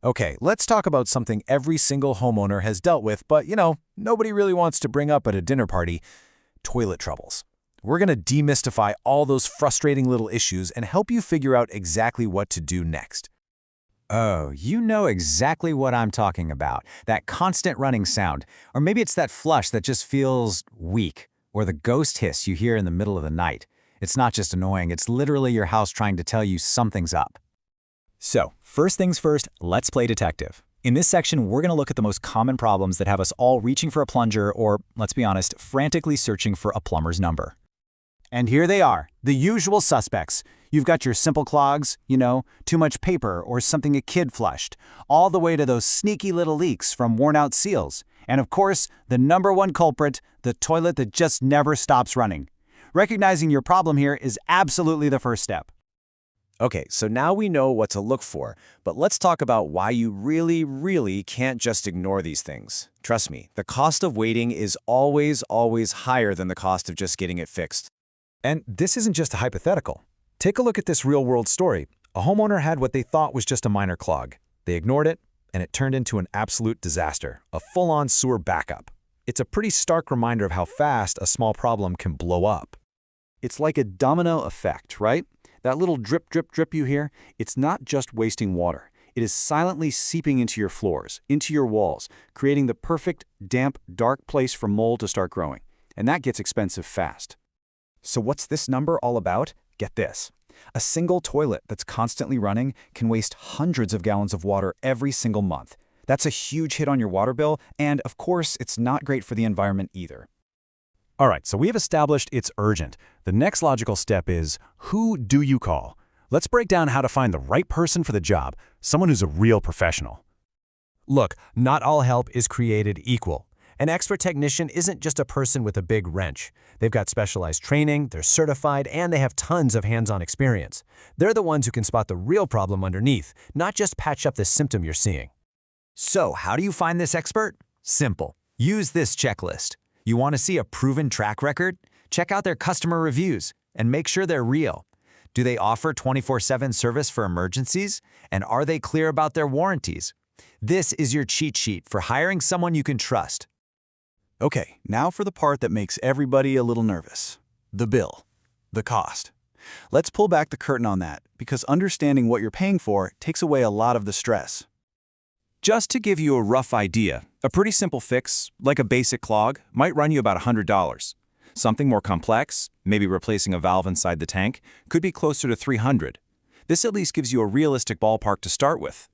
Okay, let's talk about something every single homeowner has dealt with, but nobody really wants to bring up at a dinner party: toilet troubles. We're going to demystify all those frustrating little issues and help you figure out exactly what to do next. Oh, you know exactly what I'm talking about. That constant running sound. Or maybe it's that flush that just feels weak. Or the ghost hiss you hear in the middle of the night. It's not just annoying, it's literally your house trying to tell you something's up. So, first things first, let's play detective. In this section, we're going to look at the most common problems that have us all reaching for a plunger or, let's be honest, frantically searching for a plumber's number. And here they are, the usual suspects. You've got your simple clogs, too much paper or something a kid flushed, all the way to those sneaky little leaks from worn-out seals. And of course, the number one culprit, the toilet that just never stops running. Recognizing your problem here is absolutely the first step. Okay, so now we know what to look for, but let's talk about why you really can't just ignore these things. Trust me, the cost of waiting is always higher than the cost of just getting it fixed. And this isn't just a hypothetical. Take a look at this real-world story. A homeowner had what they thought was just a minor clog. They ignored it, and it turned into an absolute disaster, a full-on sewer backup. It's a pretty stark reminder of how fast a small problem can blow up. It's like a domino effect, right? That little drip, drip, drip you hear, it's not just wasting water. It is silently seeping into your floors, into your walls, creating the perfect, damp, dark place for mold to start growing. And that gets expensive fast. So what's this number all about? Get this. A single toilet that's constantly running can waste hundreds of gallons of water every single month. That's a huge hit on your water bill, and of course, it's not great for the environment either. All right, so we have established it's urgent. The next logical step is, who do you call? Let's break down how to find the right person for the job, someone who's a real professional. Look, not all help is created equal. An expert technician isn't just a person with a big wrench. They've got specialized training, they're certified, and they have tons of hands-on experience. They're the ones who can spot the real problem underneath, not just patch up the symptom you're seeing. So, how do you find this expert? Simple. Use this checklist. You want to see a proven track record? Check out their customer reviews and make sure they're real. Do they offer 24/7 service for emergencies? And are they clear about their warranties? This is your cheat sheet for hiring someone you can trust. Okay, now for the part that makes everybody a little nervous. The bill. The cost. Let's pull back the curtain on that, because understanding what you're paying for takes away a lot of the stress. Just to give you a rough idea, a pretty simple fix, like a basic clog, might run you about $100. Something more complex, maybe replacing a valve inside the tank, could be closer to $300. This at least gives you a realistic ballpark to start with.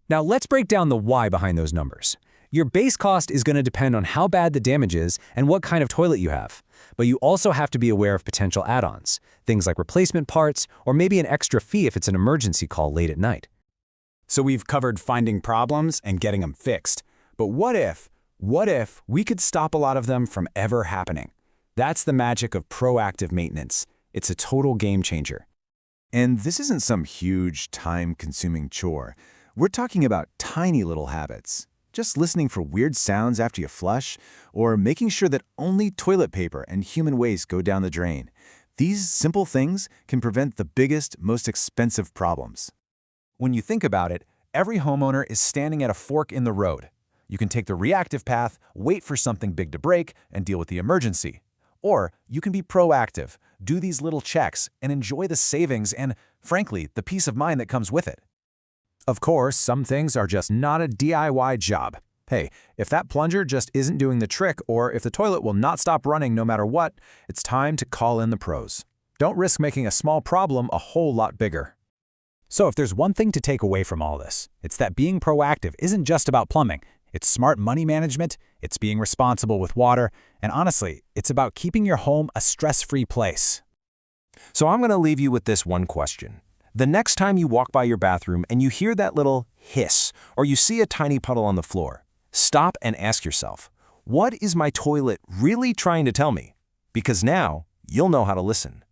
Now let's break down the why behind those numbers. Your base cost is going to depend on how bad the damage is and what kind of toilet you have. But you also have to be aware of potential add-ons, things like replacement parts or maybe an extra fee if it's an emergency call late at night. So we've covered finding problems and getting them fixed. But what if we could stop a lot of them from ever happening? That's the magic of proactive maintenance. It's a total game changer. And this isn't some huge, time-consuming chore. We're talking about tiny little habits. Just listening for weird sounds after you flush, or making sure that only toilet paper and human waste go down the drain. These simple things can prevent the biggest, most expensive problems. When you think about it, every homeowner is standing at a fork in the road. You can take the reactive path, wait for something big to break, and deal with the emergency. Or you can be proactive, do these little checks, and enjoy the savings and, frankly, the peace of mind that comes with it. Of course, some things are just not a DIY job. Hey, if that plunger just isn't doing the trick, or if the toilet will not stop running no matter what, it's time to call in the pros. Don't risk making a small problem a whole lot bigger. So if there's one thing to take away from all this, it's that being proactive isn't just about plumbing. It's smart money management, it's being responsible with water, and honestly, it's about keeping your home a stress-free place. So I'm going to leave you with this one question. The next time you walk by your bathroom and you hear that little hiss, or you see a tiny puddle on the floor, stop and ask yourself, what is my toilet really trying to tell me? Because now you'll know how to listen.